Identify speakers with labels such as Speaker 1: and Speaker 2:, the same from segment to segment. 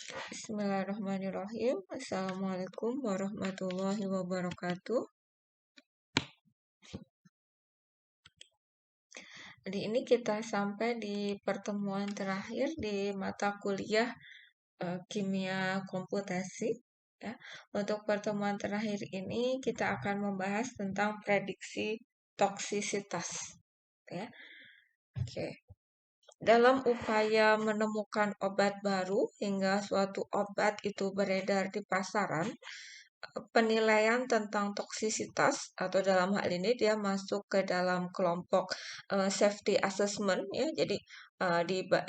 Speaker 1: Bismillahirrahmanirrahim. Assalamualaikum warahmatullahi wabarakatuh. Jadi ini kita sampai di pertemuan terakhir di mata kuliah kimia komputasi. Ya. Untuk pertemuan terakhir ini kita akan membahas tentang prediksi toksisitas. Ya. Oke. Dalam upaya menemukan obat baru hingga suatu obat itu beredar di pasaran, penilaian tentang toksisitas atau dalam hal ini dia masuk ke dalam kelompok safety assessment ya. Jadi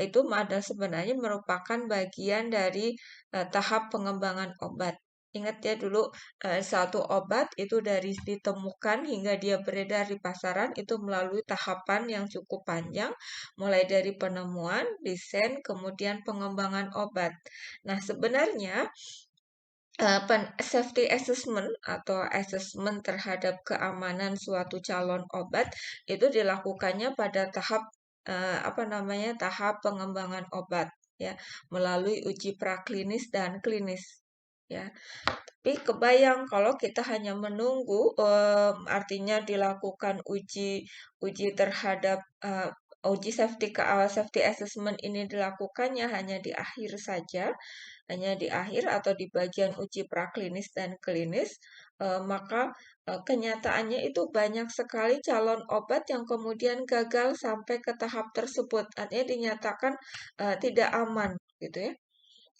Speaker 1: itu ada sebenarnya merupakan bagian dari tahap pengembangan obat. Ingat ya dulu satu obat itu dari ditemukan hingga dia beredar di pasaran itu melalui tahapan yang cukup panjang, mulai dari penemuan, desain, kemudian pengembangan obat. Nah, sebenarnya safety assessment atau assessment terhadap keamanan suatu calon obat itu dilakukannya pada tahap tahap pengembangan obat ya melalui uji praklinis dan klinis ya. Tapi kebayang kalau kita hanya menunggu artinya dilakukan uji terhadap uji safety assessment ini dilakukannya hanya di akhir saja, hanya di akhir atau di bagian uji praklinis dan klinis, maka kenyataannya itu banyak sekali calon obat yang kemudian gagal sampai ke tahap tersebut. Artinya dinyatakan tidak aman, gitu ya.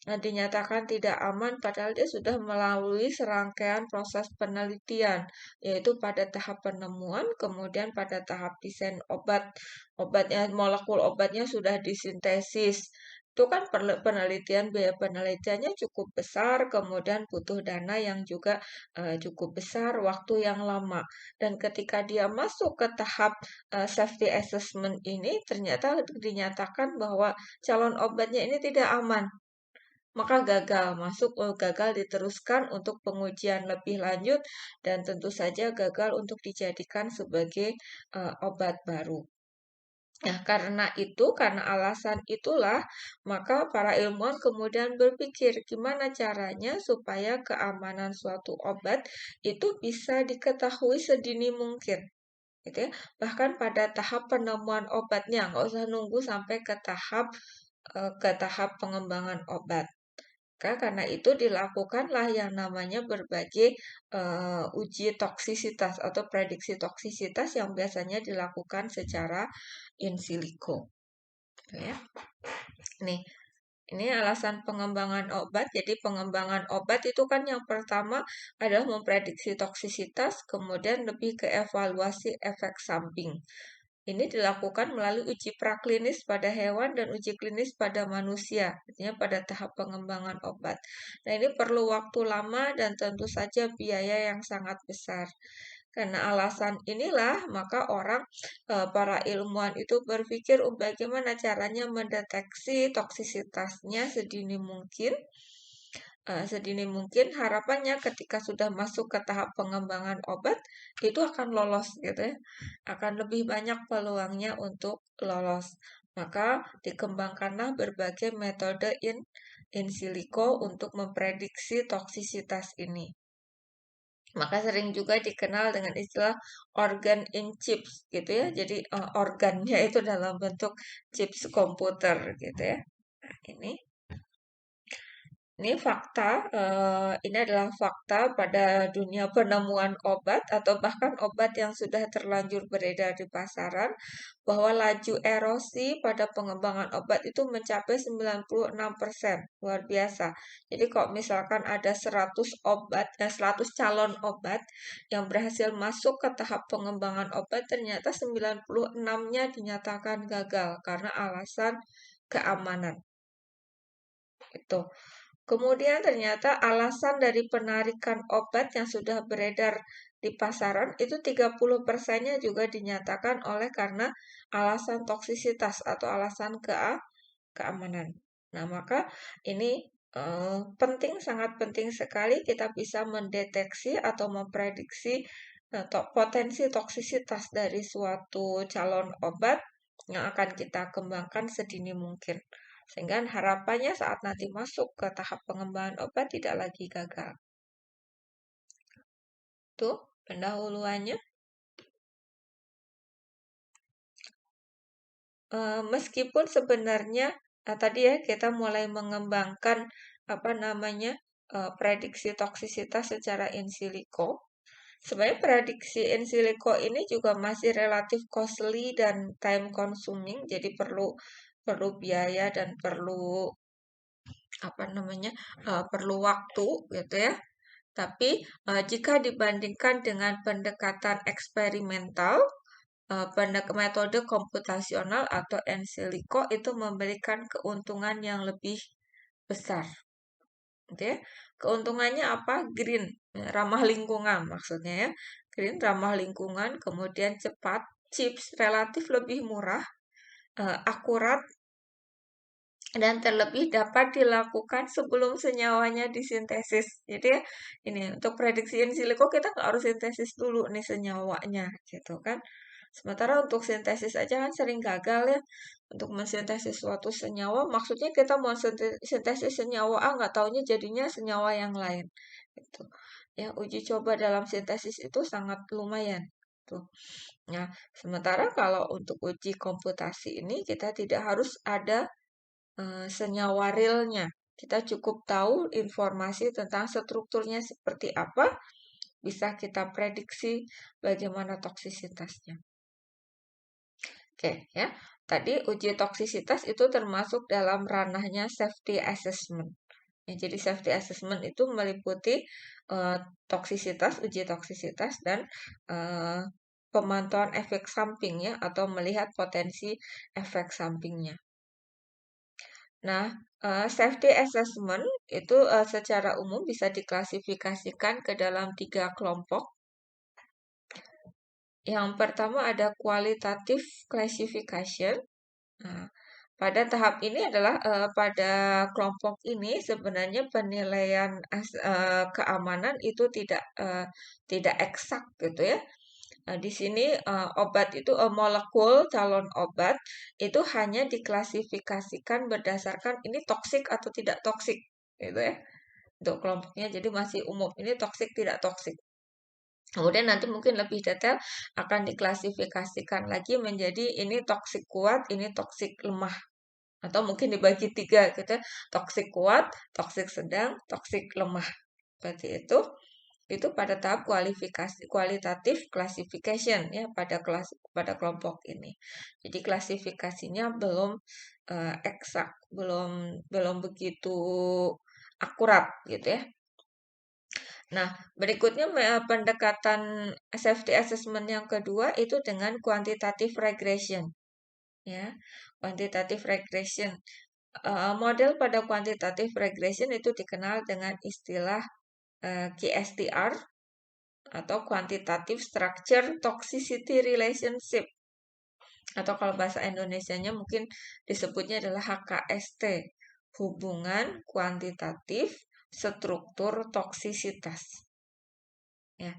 Speaker 1: Nah, dinyatakan tidak aman padahal dia sudah melalui serangkaian proses penelitian, yaitu pada tahap penemuan, kemudian pada tahap desain obat. Molekul obatnya sudah disintesis. Itu kan biaya penelitiannya cukup besar, kemudian butuh dana yang juga cukup besar, waktu yang lama. Dan ketika dia masuk ke tahap safety assessment ini, ternyata dinyatakan bahwa calon obatnya ini tidak aman, maka gagal diteruskan untuk pengujian lebih lanjut dan tentu saja gagal untuk dijadikan sebagai obat baru. Nah, karena alasan itulah, maka para ilmuwan kemudian berpikir gimana caranya supaya keamanan suatu obat itu bisa diketahui sedini mungkin. Gitu ya. Bahkan pada tahap penemuan obatnya, nggak usah nunggu sampai ke tahap pengembangan obat. Karena itu dilakukanlah yang namanya berbagai uji toksisitas atau prediksi toksisitas yang biasanya dilakukan secara in silico. Ya. Nih, ini alasan pengembangan obat. Jadi pengembangan obat itu kan yang pertama adalah memprediksi toksisitas, kemudian lebih ke evaluasi efek samping. Ini dilakukan melalui uji praklinis pada hewan dan uji klinis pada manusia, artinya pada tahap pengembangan obat. Nah, ini perlu waktu lama dan tentu saja biaya yang sangat besar. Karena alasan inilah, maka para ilmuwan itu berpikir bagaimana caranya mendeteksi toksisitasnya sedini mungkin. Sedini mungkin harapannya ketika sudah masuk ke tahap pengembangan obat itu akan lolos gitu ya, akan lebih banyak peluangnya untuk lolos. Maka dikembangkanlah berbagai metode in silico untuk memprediksi toksisitas ini. Maka sering juga dikenal dengan istilah organ in chips gitu ya. Jadi organnya itu dalam bentuk chips komputer gitu ya. Nah, ini fakta, ini adalah fakta pada dunia penemuan obat atau bahkan obat yang sudah terlanjur beredar di pasaran, bahwa laju erosi pada pengembangan obat itu mencapai 96%, luar biasa. Jadi kalau misalkan ada 100 calon obat yang berhasil masuk ke tahap pengembangan obat, ternyata 96-nya dinyatakan gagal karena alasan keamanan. Itu. Kemudian ternyata alasan dari penarikan obat yang sudah beredar di pasaran itu 30%-nya juga dinyatakan oleh karena alasan toksisitas atau alasan keamanan. Nah, maka ini sangat penting sekali kita bisa mendeteksi atau memprediksi potensi toksisitas dari suatu calon obat yang akan kita kembangkan sedini mungkin. Sehingga harapannya saat nanti masuk ke tahap pengembangan obat tidak lagi gagal. Tuh, pendahuluannya. Meskipun sebenarnya tadi ya kita mulai mengembangkan apa namanya prediksi toksisitas secara in silico. Sebenarnya prediksi in silico ini juga masih relatif costly dan time consuming, jadi perlu perlu biaya dan perlu apa namanya perlu waktu gitu ya. Tapi jika dibandingkan dengan pendekatan eksperimental, metode komputasional atau in silico itu memberikan keuntungan yang lebih besar. Gitu ya. Keuntungannya apa? Green, ramah lingkungan maksudnya ya. Green, ramah lingkungan, kemudian cepat, chips relatif lebih murah, akurat, dan terlebih dapat dilakukan sebelum senyawanya disintesis. Jadi ya, ini untuk prediksi in silico kita nggak harus sintesis dulu nih senyawanya, gitu kan. Sementara untuk sintesis aja kan sering gagal ya. Untuk mensintesis suatu senyawa, maksudnya kita mau sintesis senyawa A, nggak taunya jadinya senyawa yang lain. Gitu. Ya, uji coba dalam sintesis itu sangat lumayan. Tuh. Nah, sementara kalau untuk uji komputasi ini kita tidak harus ada senyawa realnya. Kita cukup tahu informasi tentang strukturnya seperti apa, bisa kita prediksi bagaimana toksisitasnya. Oke, ya. Tadi uji toksisitas itu termasuk dalam ranahnya safety assessment. Ya, jadi safety assessment itu meliputi toksisitas, uji toksisitas, dan eh, pemantauan efek samping ya, atau melihat potensi efek sampingnya. Nah, safety assessment itu secara umum bisa diklasifikasikan ke dalam 3 kelompok. Yang pertama ada qualitative classification. Nah, pada tahap ini adalah pada kelompok ini sebenarnya penilaian keamanan itu tidak eksak gitu ya. Di sini obat itu molekul calon obat itu hanya diklasifikasikan berdasarkan ini toksik atau tidak toksik gitu ya. Untuk kelompoknya jadi masih umum ini toksik tidak toksik. Kemudian nanti mungkin lebih detail akan diklasifikasikan lagi menjadi ini toksik kuat, ini toksik lemah. Atau mungkin dibagi 3 gitu ya. Toksik kuat, toksik sedang, toksik lemah. Seperti itu pada tahap kualitatif classification ya pada kelompok ini. Jadi klasifikasinya belum eksak, belum belum begitu akurat gitu ya. Nah, berikutnya pendekatan safety assessment yang kedua itu dengan quantitative regression ya. Quantitative regression. Model pada quantitative regression itu dikenal dengan istilah QSTR atau Quantitative Structure Toxicity Relationship. Atau kalau bahasa Indonesianya mungkin disebutnya adalah HKST, hubungan kuantitatif struktur toksisitas. Ya,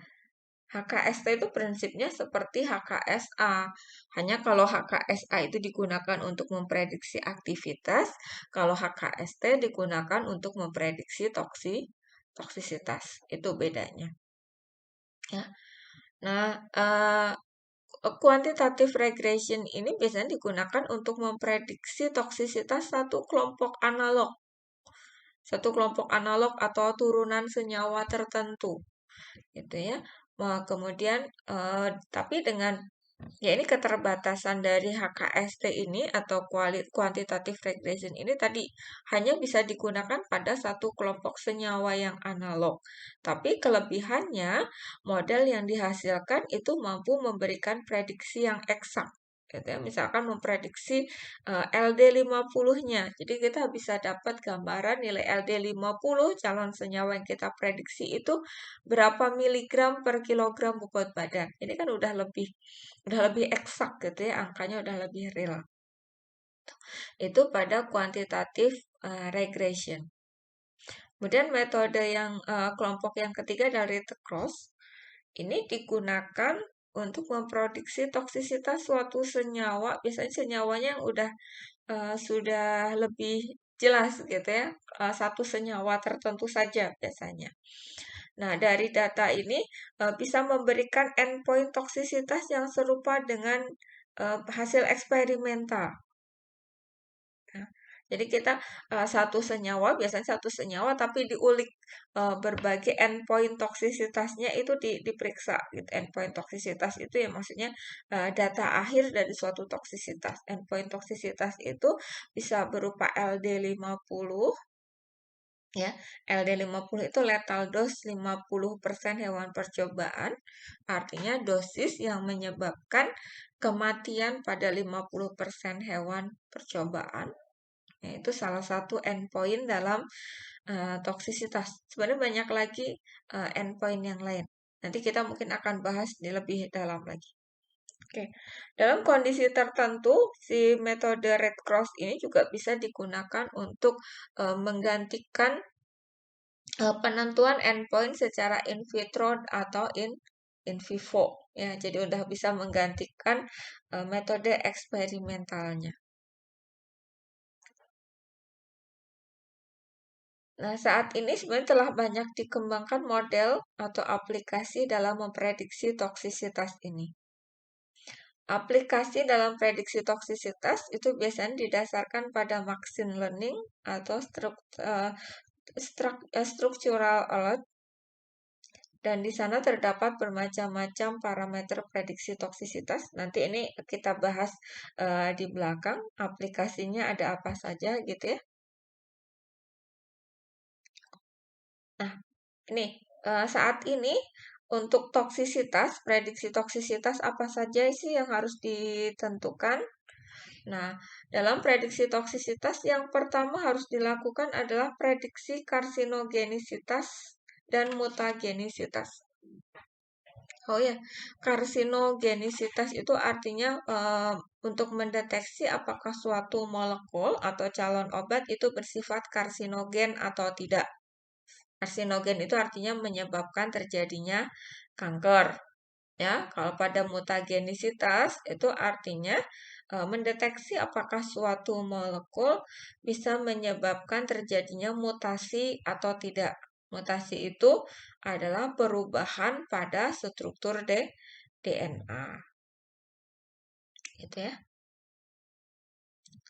Speaker 1: HKST itu prinsipnya seperti HKSA. Hanya kalau HKSA itu digunakan untuk memprediksi aktivitas, kalau HKST digunakan untuk memprediksi toksisitas. Itu bedanya. Ya. Nah, quantitative regression ini biasanya digunakan untuk memprediksi toksisitas satu kelompok analog atau turunan senyawa tertentu, gitu ya. Kemudian, tapi dengan ya ini keterbatasan dari HKST ini atau quantitative regression ini tadi hanya bisa digunakan pada satu kelompok senyawa yang analog. Tapi kelebihannya model yang dihasilkan itu mampu memberikan prediksi yang eksak. Gitu ya. Misalkan memprediksi LD50-nya. Jadi kita bisa dapat gambaran nilai LD50 calon senyawa yang kita prediksi itu berapa miligram per kilogram bobot badan. Ini kan udah lebih eksak gitu ya, angkanya udah lebih real. Itu pada quantitative regression. Kemudian metode yang kelompok yang ketiga dari the cross ini digunakan untuk memprediksi toksisitas suatu senyawa, biasanya senyawanya yang udah sudah lebih jelas gitu ya, satu senyawa tertentu saja biasanya. Nah, dari data ini bisa memberikan endpoint toksisitas yang serupa dengan hasil eksperimental. Nah, jadi kita satu senyawa, biasanya satu senyawa, tapi diulik berbagai endpoint toksisitasnya itu diperiksa. Gitu. Endpoint toksisitas itu ya maksudnya data akhir dari suatu toksisitas. Endpoint toksisitas itu bisa berupa LD50, ya. LD50 itu lethal dose 50% hewan percobaan, artinya dosis yang menyebabkan kematian pada 50% hewan percobaan. Ya, itu salah satu endpoint dalam toksisitas. Sebenarnya banyak lagi endpoint yang lain. Nanti kita mungkin akan bahas di lebih dalam lagi. Oke, dalam kondisi tertentu, si metode Red Cross ini juga bisa digunakan untuk menggantikan penentuan endpoint secara in vitro atau in vivo. Ya, jadi udah bisa menggantikan metode eksperimentalnya. Nah, saat ini sebenarnya telah banyak dikembangkan model atau aplikasi dalam memprediksi toksisitas ini. Aplikasi dalam prediksi toksisitas itu biasanya didasarkan pada machine learning atau structural alert, dan di sana terdapat bermacam-macam parameter prediksi toksisitas. Nanti ini kita bahas di belakang aplikasinya ada apa saja gitu ya. Nah, ini saat ini untuk toksisitas, prediksi toksisitas apa saja sih yang harus ditentukan? Nah, dalam prediksi toksisitas yang pertama harus dilakukan adalah prediksi karsinogenisitas dan mutagenisitas. Oh ya, karsinogenisitas itu artinya untuk mendeteksi apakah suatu molekul atau calon obat itu bersifat karsinogen atau tidak. Karsinogen itu artinya menyebabkan terjadinya kanker. Ya, kalau pada mutagenisitas itu artinya mendeteksi apakah suatu molekul bisa menyebabkan terjadinya mutasi atau tidak. Mutasi itu adalah perubahan pada struktur DNA. Gitu ya.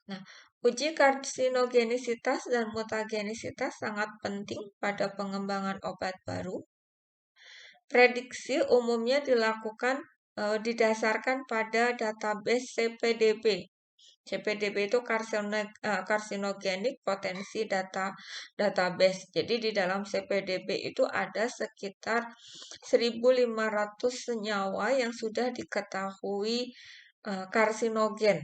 Speaker 1: Nah, uji karsinogenisitas dan mutagenisitas sangat penting pada pengembangan obat baru. Prediksi umumnya dilakukan didasarkan pada database CPDB. CPDB itu Carcinogenic Potensi Database. Jadi di dalam CPDB itu ada sekitar 1.500 senyawa yang sudah diketahui karsinogen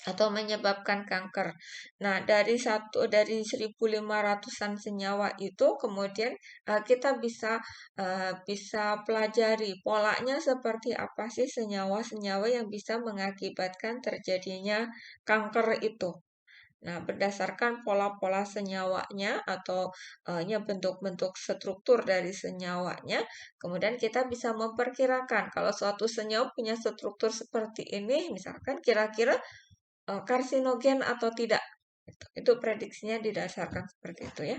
Speaker 1: atau menyebabkan kanker. Nah, dari 1.500-an senyawa itu kemudian kita bisa pelajari polanya seperti apa sih senyawa-senyawa yang bisa mengakibatkan terjadinya kanker itu. Nah, berdasarkan pola-pola senyawanya atau bentuk-bentuk struktur dari senyawanya, kemudian kita bisa memperkirakan kalau suatu senyawa punya struktur seperti ini, misalkan kira-kira karsinogen atau tidak. Itu prediksinya didasarkan seperti itu ya.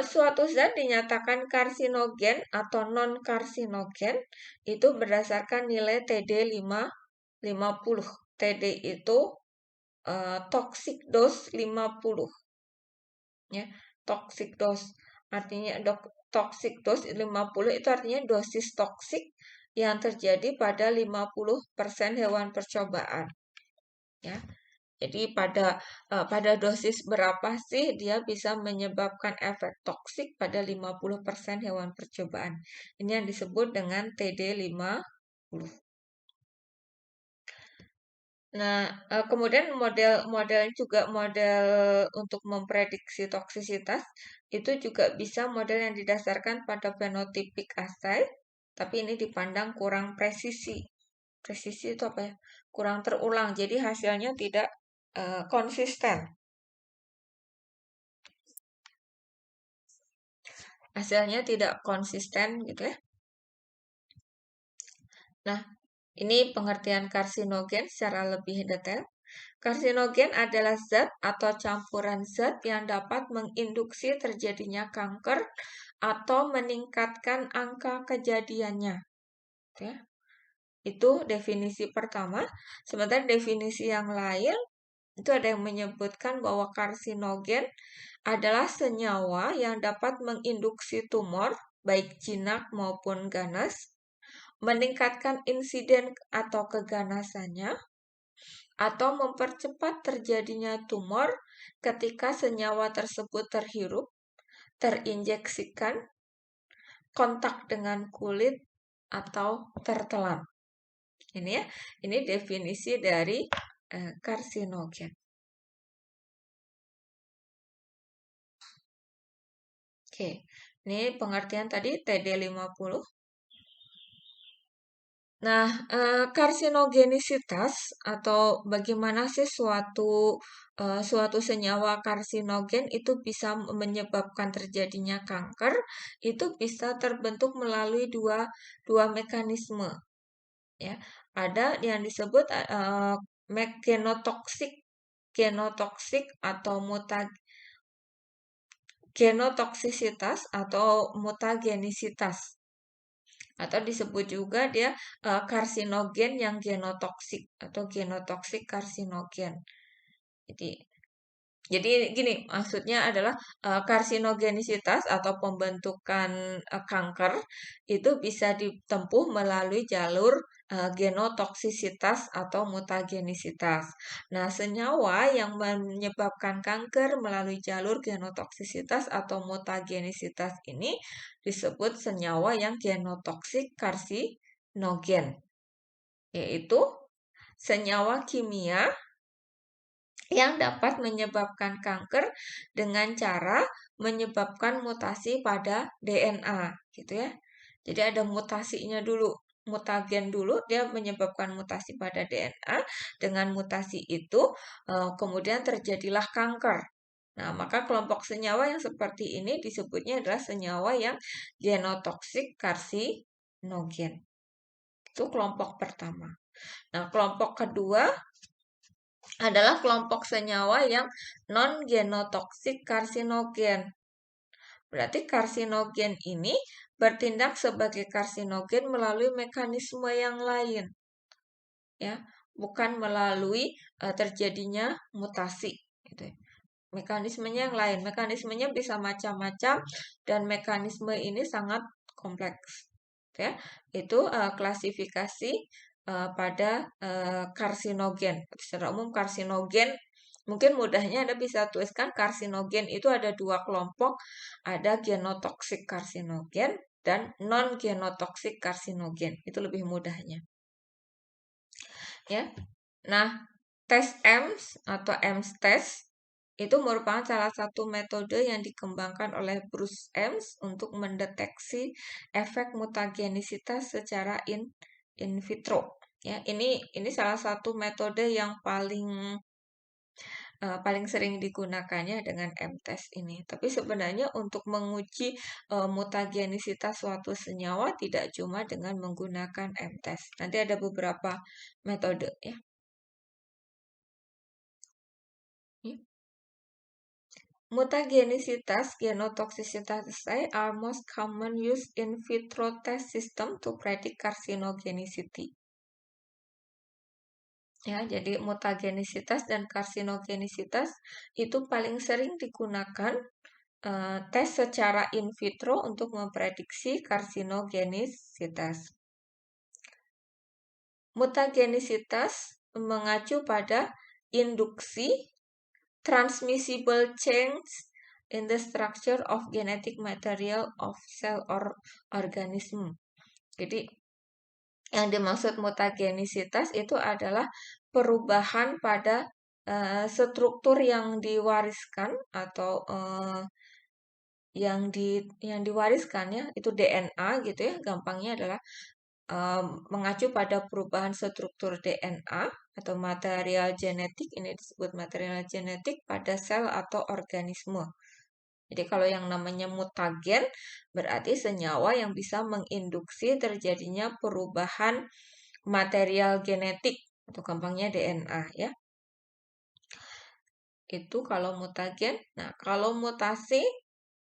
Speaker 1: Suatu zat dinyatakan karsinogen atau non-karsinogen itu berdasarkan nilai TD50. TD itu toxic dose 50. Ya, toxic dose. Artinya toxic dose 50 itu artinya dosis toksik yang terjadi pada 50% hewan percobaan. Ya. Jadi pada dosis berapa sih dia bisa menyebabkan efek toksik pada 50% hewan percobaan. Ini yang disebut dengan TD50. Nah, kemudian model untuk memprediksi toksisitas itu juga bisa model yang didasarkan pada phenotypic assay, tapi ini dipandang kurang presisi. Presisi itu apa ya? Kurang terulang, jadi hasilnya tidak konsisten. Hasilnya tidak konsisten gitu ya. Nah, Ini pengertian karsinogen secara lebih detail. Karsinogen adalah zat atau campuran zat yang dapat menginduksi terjadinya kanker atau meningkatkan angka kejadiannya. Ya, itu definisi pertama. Sementara definisi yang lain itu ada yang menyebutkan bahwa karsinogen adalah senyawa yang dapat menginduksi tumor, baik jinak maupun ganas, meningkatkan insiden atau keganasannya, atau mempercepat terjadinya tumor ketika senyawa tersebut terhirup, terinjeksikan, kontak dengan kulit, atau tertelan. Ini ya, ini definisi dari karsinogen. Oke, ini pengertian tadi TD50. Nah, karsinogenisitas atau bagaimana sih suatu senyawa karsinogen itu bisa menyebabkan terjadinya kanker, itu bisa terbentuk melalui dua mekanisme, ya. Ada yang disebut genotoksik, genotoksik atau genotoksisitas atau mutagenisitas. Atau disebut juga dia karsinogen yang genotoksik atau genotoksik karsinogen. Jadi jadi gini, maksudnya adalah karsinogenisitas atau pembentukan kanker itu bisa ditempuh melalui jalur genotoksisitas atau mutagenisitas. Nah, senyawa yang menyebabkan kanker melalui jalur genotoksisitas atau mutagenisitas ini disebut senyawa yang genotoksik karsinogen, yaitu senyawa kimia yang dapat menyebabkan kanker dengan cara menyebabkan mutasi pada DNA, gitu ya. Jadi ada mutasinya dulu, mutagen dulu, dia menyebabkan mutasi pada DNA. Dengan mutasi itu, kemudian terjadilah kanker. Nah, maka kelompok senyawa yang seperti ini disebutnya adalah senyawa yang genotoksik karsinogen. Itu kelompok pertama. Nah, kelompok kedua adalah kelompok senyawa yang non-genotoksik karsinogen. Berarti karsinogen ini bertindak sebagai karsinogen melalui mekanisme yang lain, ya, bukan melalui terjadinya mutasi, gitu ya. Mekanismenya yang lain, mekanismenya bisa macam-macam dan mekanisme ini sangat kompleks, ya. Itu klasifikasi pada karsinogen. Secara umum karsinogen, mungkin mudahnya Anda bisa tuliskan karsinogen itu ada dua kelompok, ada genotoksik karsinogen dan non-genotoksik karsinogen. Itu lebih mudahnya. Ya. Nah, tes EMS atau EMS test itu merupakan salah satu metode yang dikembangkan oleh Bruce Ames untuk mendeteksi efek mutagenisitas secara in vitro. Ya, ini salah satu metode yang paling sering digunakannya dengan M-test ini. Tapi sebenarnya untuk menguji mutagenisitas suatu senyawa tidak cuma dengan menggunakan M-test. Nanti ada beberapa metode ya. Mutagenisitas, genotoxicity are most common used in vitro test system to predict carcinogenicity. Ya, jadi mutagenisitas dan karsinogenisitas itu paling sering digunakan tes secara in vitro untuk memprediksi karsinogenisitas. Mutagenisitas mengacu pada induksi transmissible change in the structure of genetic material of cell or organism. Jadi yang dimaksud mutagenisitas itu adalah perubahan pada struktur yang diwariskan atau yang diwariskan ya, itu DNA gitu ya. Gampangnya adalah mengacu pada perubahan struktur DNA atau material genetik, ini disebut material genetik pada sel atau organisme. Jadi kalau yang namanya mutagen berarti senyawa yang bisa menginduksi terjadinya perubahan material genetik atau gampangnya DNA ya. Itu kalau mutagen. Nah, kalau mutasi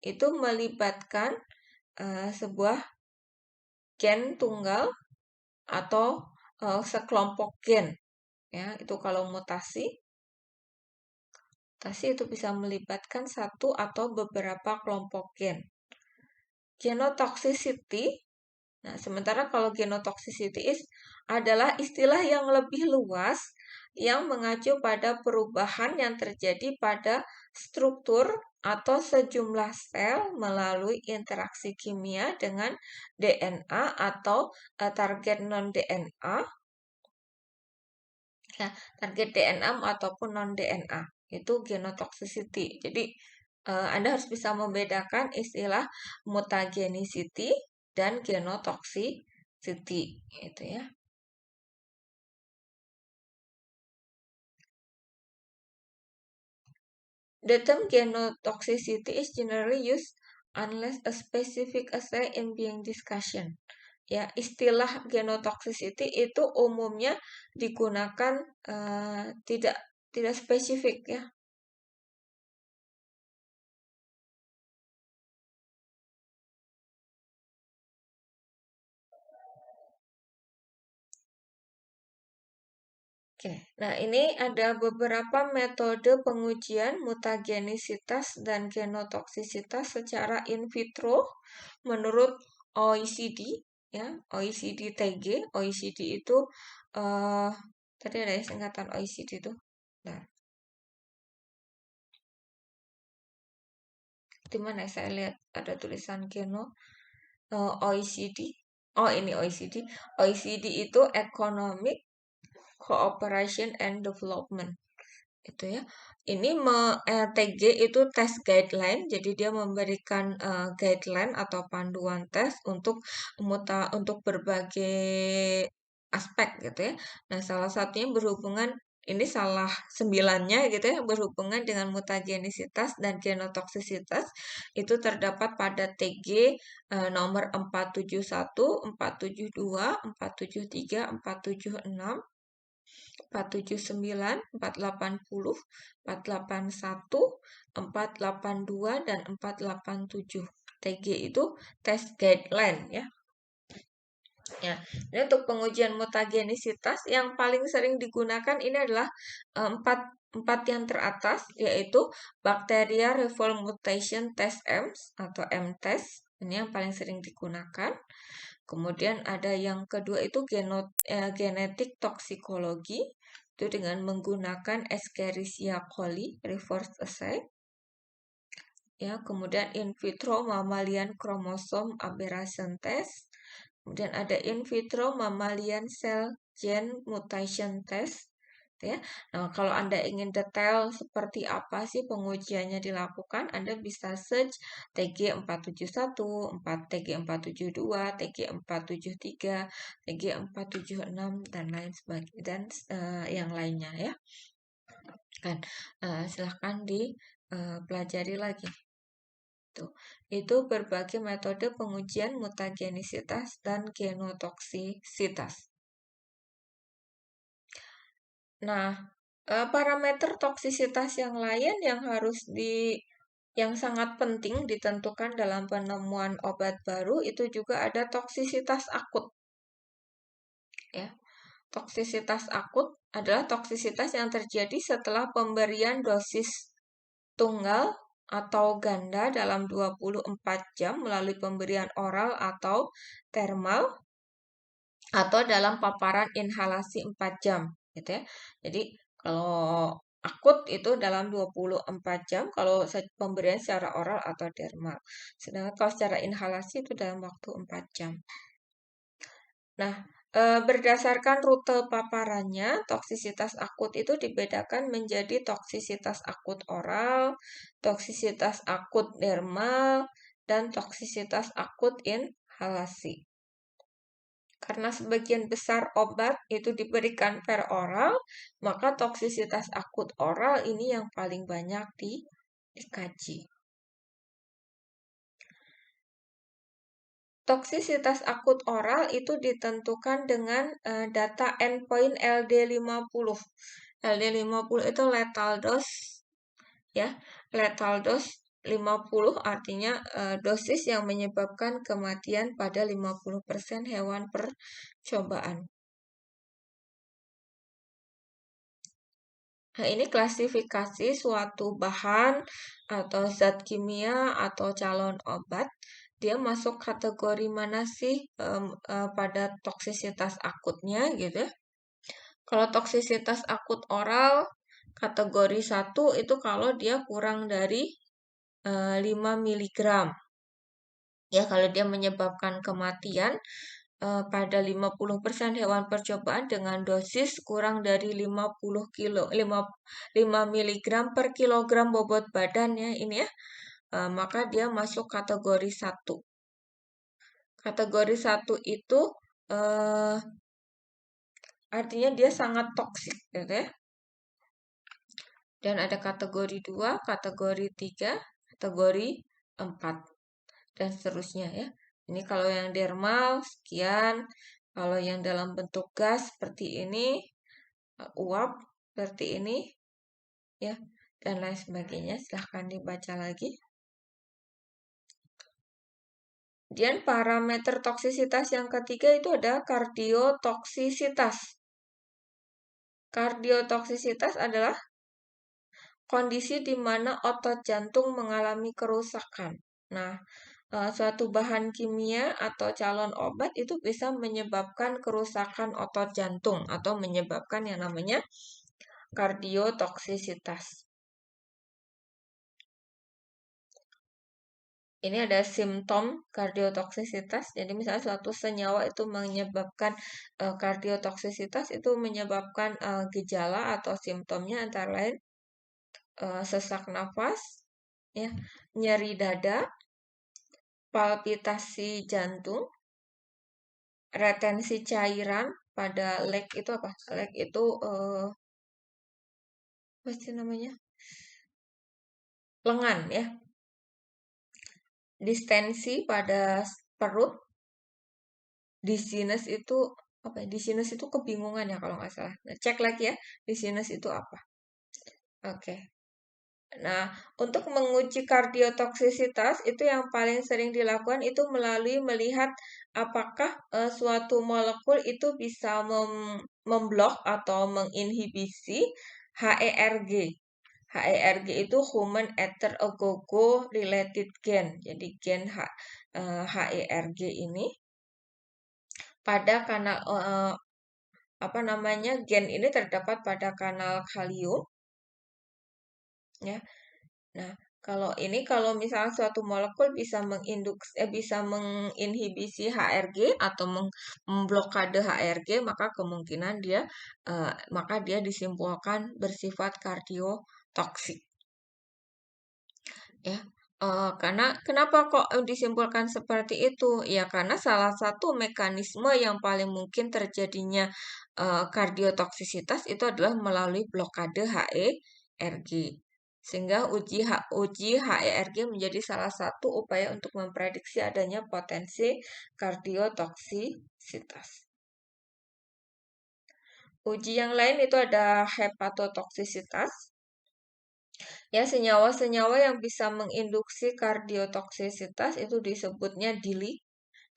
Speaker 1: itu melibatkan sebuah gen tunggal atau sekelompok gen ya. Itu kalau mutasi. Mutasi itu bisa melibatkan satu atau beberapa kelompok gen. Genotoxicity. Nah, sementara kalau genotoxicity adalah istilah yang lebih luas yang mengacu pada perubahan yang terjadi pada struktur atau sejumlah sel melalui interaksi kimia dengan DNA atau target non-DNA. Ya, target DNA ataupun non-DNA. Itu genotoxicity. Jadi, Anda harus bisa membedakan istilah mutagenicity dan genotoxicity gitu ya. The term genotoxicity is generally used unless a specific assay in being discussion. Ya, istilah genotoxicity itu umumnya digunakan tidak spesifik ya. Oke, nah ini ada beberapa metode pengujian mutagenisitas dan genotoksisitas secara in vitro menurut OECD ya, OECD TG. OECD itu tadi ada ya singkatan OECD itu. Nah, di mana saya lihat ada tulisan OECD. Oh, ini OECD. OECD itu Economic Cooperation and Development. Itu ya. Ini TG itu test guideline, jadi dia memberikan guideline atau panduan tes untuk berbagai aspek gitu ya. Nah, salah satunya berhubungan ini salah 9-nya gitu ya, berhubungan dengan mutagenisitas dan genotoksisitas itu terdapat pada TG nomor 471, 472, 473, 476, 479, 480, 481, 482, dan 487. TG itu test guideline ya. Ya, ini untuk pengujian mutagenisitas yang paling sering digunakan ini adalah empat yang teratas, yaitu Bacteria Revolve Mutation Test EMS atau MTEST. Ini yang paling sering digunakan. Kemudian ada yang kedua itu genetik toksikologi, itu dengan menggunakan Escherichia coli reverse assay. Ya, kemudian in vitro mammalian chromosome aberration test. Kemudian ada in vitro mammalian cell gene mutation test. Ya. Nah, kalau Anda ingin detail seperti apa sih pengujiannya dilakukan, Anda bisa search TG471, TG472, TG473, TG476, dan lain sebagainya, dan yang lainnya ya. Kan, silahkan dipelajari lagi. Itu berbagai metode pengujian mutagenisitas dan genotoksisitas. Nah, parameter toksisitas yang lain yang sangat penting ditentukan dalam penemuan obat baru itu juga ada toksisitas akut. Ya. Toksisitas akut adalah toksisitas yang terjadi setelah pemberian dosis tunggal atau ganda dalam 24 jam melalui pemberian oral atau termal atau dalam paparan inhalasi 4 jam gitu ya. Jadi kalau akut itu dalam 24 jam kalau pemberian secara oral atau dermal. Sedangkan kalau secara inhalasi itu dalam waktu 4 jam. Nah, berdasarkan rute paparannya, toksisitas akut itu dibedakan menjadi toksisitas akut oral, toksisitas akut dermal, dan toksisitas akut inhalasi. Karena sebagian besar obat itu diberikan per oral, maka toksisitas akut oral ini yang paling banyak dikaji. Toksisitas akut oral itu ditentukan dengan data endpoint LD50. LD50 itu lethal dose ya. Lethal dose 50 artinya dosis yang menyebabkan kematian pada 50% hewan percobaan. Nah, ini klasifikasi suatu bahan atau zat kimia atau calon obat. Dia masuk kategori mana sih pada toksisitas akutnya gitu ya. Kalau toksisitas akut oral kategori 1 itu kalau dia kurang dari 5 miligram. Ya, kalau dia menyebabkan kematian pada 50% hewan percobaan dengan dosis kurang dari 5 miligram per kilogram bobot badan ya ini ya. Maka dia masuk kategori 1. Kategori 1 itu artinya dia sangat toksik gitu ya. Dan ada kategori 2, kategori 3, kategori 4 dan seterusnya ya. Ini kalau yang dermal sekian, kalau yang dalam bentuk gas seperti ini, uap seperti ini ya, dan lain sebagainya. Silahkan dibaca lagi. Kemudian parameter toksisitas yang ketiga itu ada kardiotoksisitas. Kardiotoksisitas adalah kondisi di mana otot jantung mengalami kerusakan. Nah, suatu bahan kimia atau calon obat itu bisa menyebabkan kerusakan otot jantung atau menyebabkan yang namanya kardiotoksisitas. Ini ada simptom kardiotoksisitas. Jadi misalnya suatu senyawa itu menyebabkan kardiotoksisitas itu menyebabkan gejala atau simptomnya antara lain sesak nafas, ya, nyeri dada, palpitasi jantung, retensi cairan pada leg itu apa? Leg itu apa sih namanya? Lengan ya. Distensi pada perut. Dizziness itu apa ya? Dizziness itu kebingungan ya kalau nggak salah. Nah, cek lagi ya. Dizziness itu apa? Oke. Nah, untuk menguji kardiotoksisitas itu yang paling sering dilakukan itu melalui melihat apakah suatu molekul itu bisa memblok atau menginhibisi HERG. HERG itu Human Ether Agogo Related Gen. Jadi gen HERG ini pada kanal apa namanya gen ini terdapat pada kanal kalium ya. Nah, kalau misalnya suatu molekul bisa bisa menginhibisi HRG atau memblokade HRG, maka dia disimpulkan bersifat kardiotoksik. Ya. Karena kenapa kok disimpulkan seperti itu? Ya karena salah satu mekanisme yang paling mungkin terjadinya kardiotoksisitas itu adalah melalui blokade HERG. Sehingga uji HERG menjadi salah satu upaya untuk memprediksi adanya potensi kardiotoksisitas. Uji yang lain itu ada hepatotoksisitas. Ya, senyawa-senyawa yang bisa menginduksi kardiotoksisitas itu disebutnya DILI,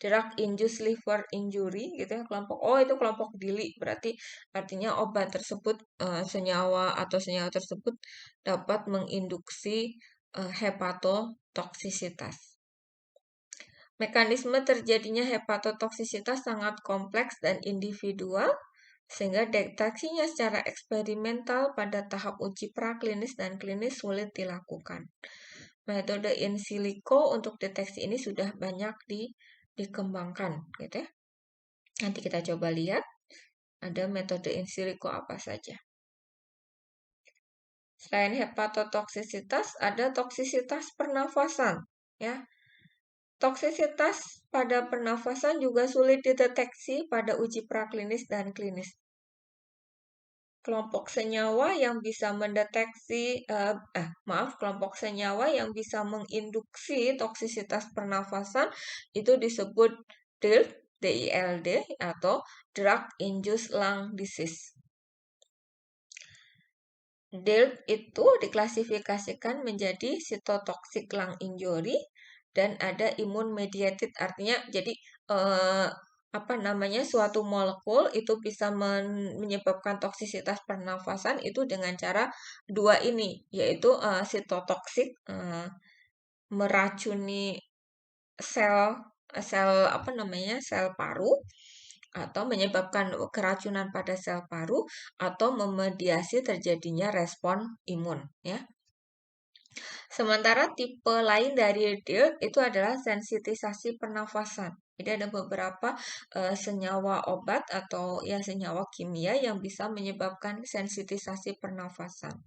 Speaker 1: drug-induced liver injury gitu ya, itu kelompok DILI, berarti artinya obat tersebut senyawa tersebut dapat menginduksi hepatotoksisitas. Mekanisme terjadinya hepatotoksisitas sangat kompleks dan individual, sehingga deteksinya secara eksperimental pada tahap uji praklinis dan klinis sulit dilakukan. Metode in silico untuk deteksi ini sudah banyak dikembangkan, gitu ya. Nanti kita coba lihat ada metode in silico apa saja. Selain hepatotoksisitas, ada toksisitas pernafasan, ya. Toksisitas pada pernafasan juga sulit dideteksi pada uji praklinis dan klinis. Kelompok senyawa yang bisa mendeteksi, kelompok senyawa yang bisa menginduksi toksisitas pernafasan itu disebut DILD, DILD atau Drug Induced Lung Disease. DILD itu diklasifikasikan menjadi cytotoxic lung injury dan ada immune mediated, artinya jadi suatu molekul itu bisa menyebabkan toksisitas pernafasan itu dengan cara dua ini, yaitu cytotoxic, meracuni sel sel paru atau menyebabkan keracunan pada sel paru atau memediasi terjadinya respon imun, ya. Sementara tipe lain dari DILD itu adalah sensitisasi pernafasan. Jadi ada beberapa senyawa obat atau senyawa kimia yang bisa menyebabkan sensitisasi pernafasan.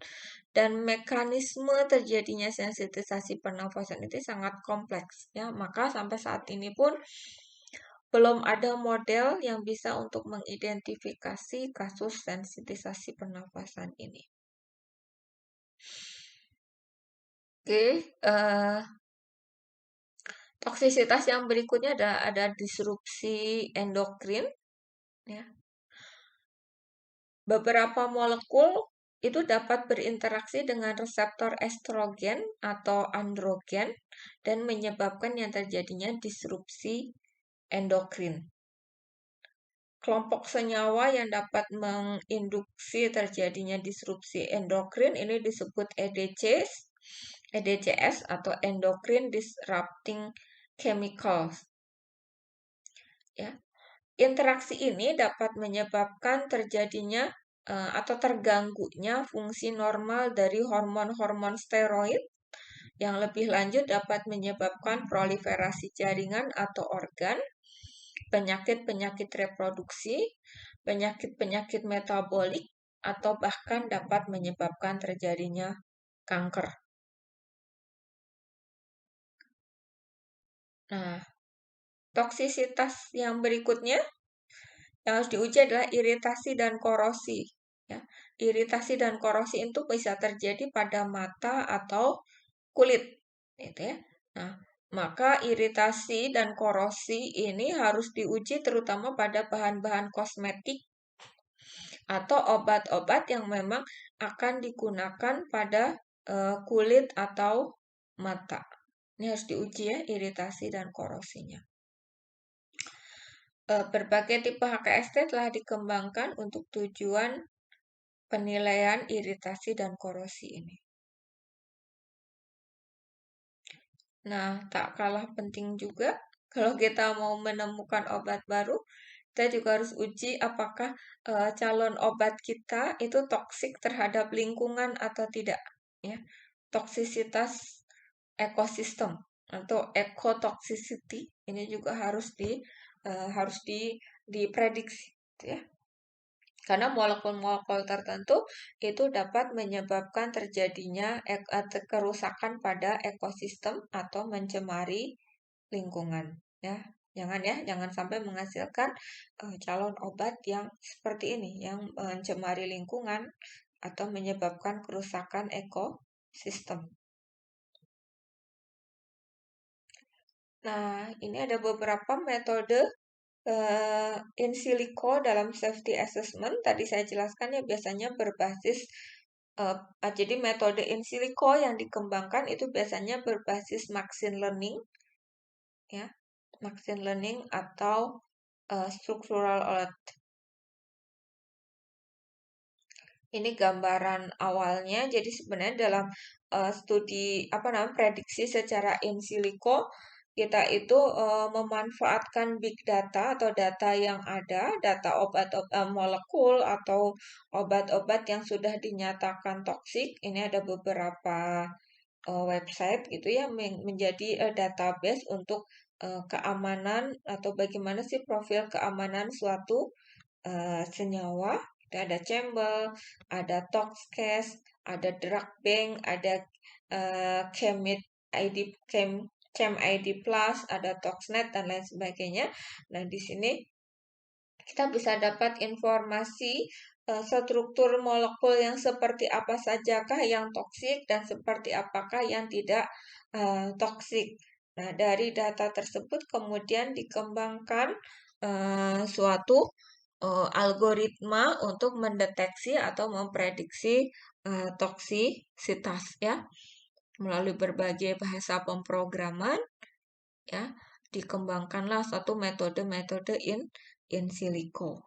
Speaker 1: Dan mekanisme terjadinya sensitisasi pernafasan itu sangat kompleks, ya. Maka sampai saat ini pun belum ada model yang bisa untuk mengidentifikasi kasus sensitisasi pernafasan ini. Oke, toksisitas yang berikutnya ada disrupsi endokrin, ya. Beberapa molekul itu dapat berinteraksi dengan reseptor estrogen atau androgen dan menyebabkan yang terjadinya disrupsi endokrin. Kelompok senyawa yang dapat menginduksi terjadinya disrupsi endokrin ini disebut EDCS atau endocrine disrupting chemicals. Ya. Interaksi ini dapat menyebabkan terjadinya atau terganggunya fungsi normal dari hormon-hormon steroid. Yang lebih lanjut dapat menyebabkan proliferasi jaringan atau organ, penyakit-penyakit reproduksi, penyakit-penyakit metabolik, atau bahkan dapat menyebabkan terjadinya kanker. Nah, toksisitas yang berikutnya yang harus diuji adalah iritasi dan korosi. Ya. Iritasi dan korosi itu bisa terjadi pada mata atau kulit, gitu ya. Nah, maka iritasi dan korosi ini harus diuji terutama pada bahan-bahan kosmetik atau obat-obat yang memang akan digunakan pada kulit atau mata. Ini harus diuji ya, iritasi dan korosinya. Berbagai tipe HKST telah dikembangkan untuk tujuan penilaian iritasi dan korosi ini. Nah, tak kalah penting juga, kalau kita mau menemukan obat baru, kita juga harus uji apakah calon obat kita itu toksik terhadap lingkungan atau tidak. Ya. Toksisitas ekosistem atau ekotoxicity ini juga harus diprediksi, ya. Karena molekul-molekul tertentu itu dapat menyebabkan terjadinya kerusakan pada ekosistem atau mencemari lingkungan, ya. Jangan sampai menghasilkan calon obat yang seperti ini, yang mencemari lingkungan atau menyebabkan kerusakan ekosistem. Nah, ini ada beberapa metode in silico dalam safety assessment. Tadi saya jelaskan ya, biasanya berbasis jadi metode in silico yang dikembangkan itu biasanya berbasis machine learning, ya, machine learning atau structural alert. Ini gambaran awalnya. Jadi sebenarnya dalam studi prediksi secara in silico kita itu memanfaatkan big data atau data yang ada, data molekul atau obat-obat yang sudah dinyatakan toksik. Ini ada beberapa website gitu ya menjadi database untuk keamanan atau bagaimana sih profil keamanan suatu senyawa. Ada Chamber, ada Toxcase, ada DrugBank, ada ChemID Plus, ada Toxnet dan lain sebagainya. Nah, di sini kita bisa dapat informasi struktur molekul yang seperti apa sajakah yang toksik dan seperti apakah yang tidak toksik. Nah, dari data tersebut kemudian dikembangkan suatu algoritma untuk mendeteksi atau memprediksi toksisitas ya melalui berbagai bahasa pemrograman ya dikembangkanlah satu metode-metode in silico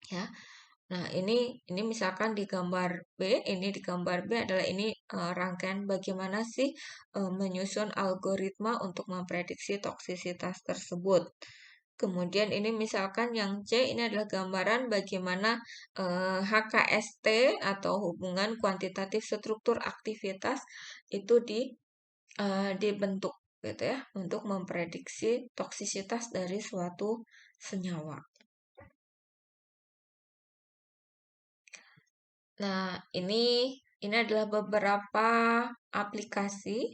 Speaker 1: ya. Nah, ini misalkan di gambar B, ini di gambar B adalah ini rangkaian bagaimana sih menyusun algoritma untuk memprediksi toksisitas tersebut. Kemudian ini misalkan yang C ini adalah gambaran bagaimana HKST atau hubungan kuantitatif struktur aktivitas itu dibentuk gitu ya untuk memprediksi toksisitas dari suatu senyawa. Nah, ini adalah beberapa aplikasi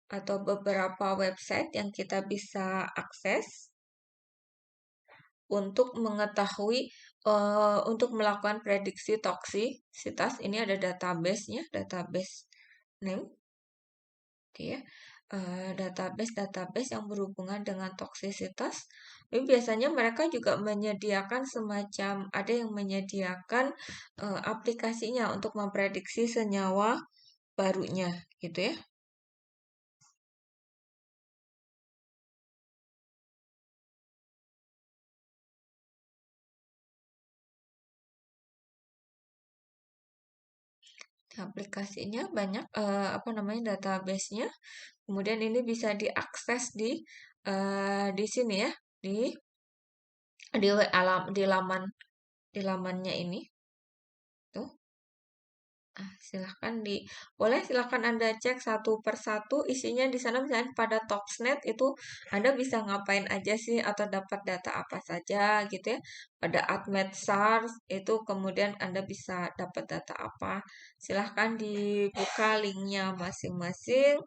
Speaker 1: atau beberapa website yang kita bisa akses untuk mengetahui untuk melakukan prediksi toksisitas. Ini ada database-nya, database name, oke ya. Database-database yang berhubungan dengan toksisitas. Tapi biasanya mereka juga menyediakan semacam ada yang menyediakan aplikasinya untuk memprediksi senyawa barunya, gitu ya. Aplikasinya banyak apa namanya database-nya. Kemudian ini bisa diakses di sini ya, di lamannya ini. Tuh. Silahkan Anda cek satu per satu isinya di sana misalnya pada Toxnet itu Anda bisa ngapain aja sih atau dapat data apa saja gitu ya. Pada AdMed SARS itu kemudian Anda bisa dapat data apa. Silahkan dibuka linknya masing-masing.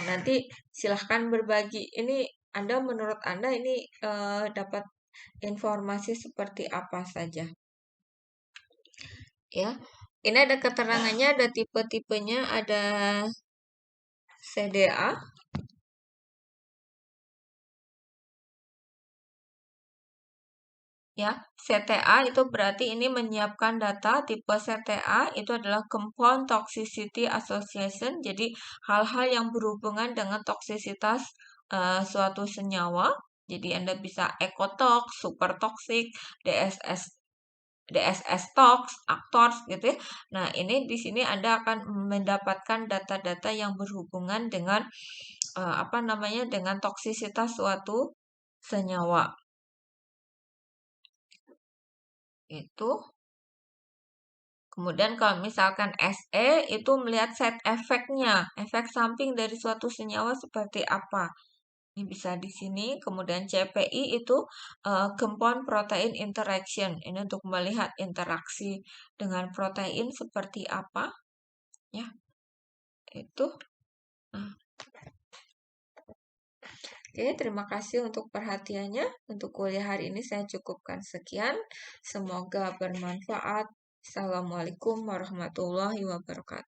Speaker 1: Nanti silahkan berbagi. Ini menurut Anda ini dapat informasi seperti apa saja. Ya, ini ada keterangannya, ada tipe-tipenya, ada CDA, ya. CTA itu berarti ini menyiapkan data. Tipe CTA itu adalah Compound Toxicity Association. Jadi hal-hal yang berhubungan dengan toksisitas suatu senyawa. Jadi Anda bisa ekotox, super toxic, DSS tox, actors gitu ya. Nah, ini di sini Anda akan mendapatkan data-data yang berhubungan dengan apa namanya dengan toksisitas suatu senyawa. Itu. Kemudian kalau misalkan SE itu melihat side effect-nya, efek samping dari suatu senyawa seperti apa. Ini bisa di sini. Kemudian CPI itu compound protein interaction. Ini untuk melihat interaksi dengan protein seperti apa. Ya, itu. Nah. Oke, terima kasih untuk perhatiannya. Untuk kuliah hari ini saya cukupkan sekian. Semoga bermanfaat. Assalamualaikum warahmatullahi wabarakatuh.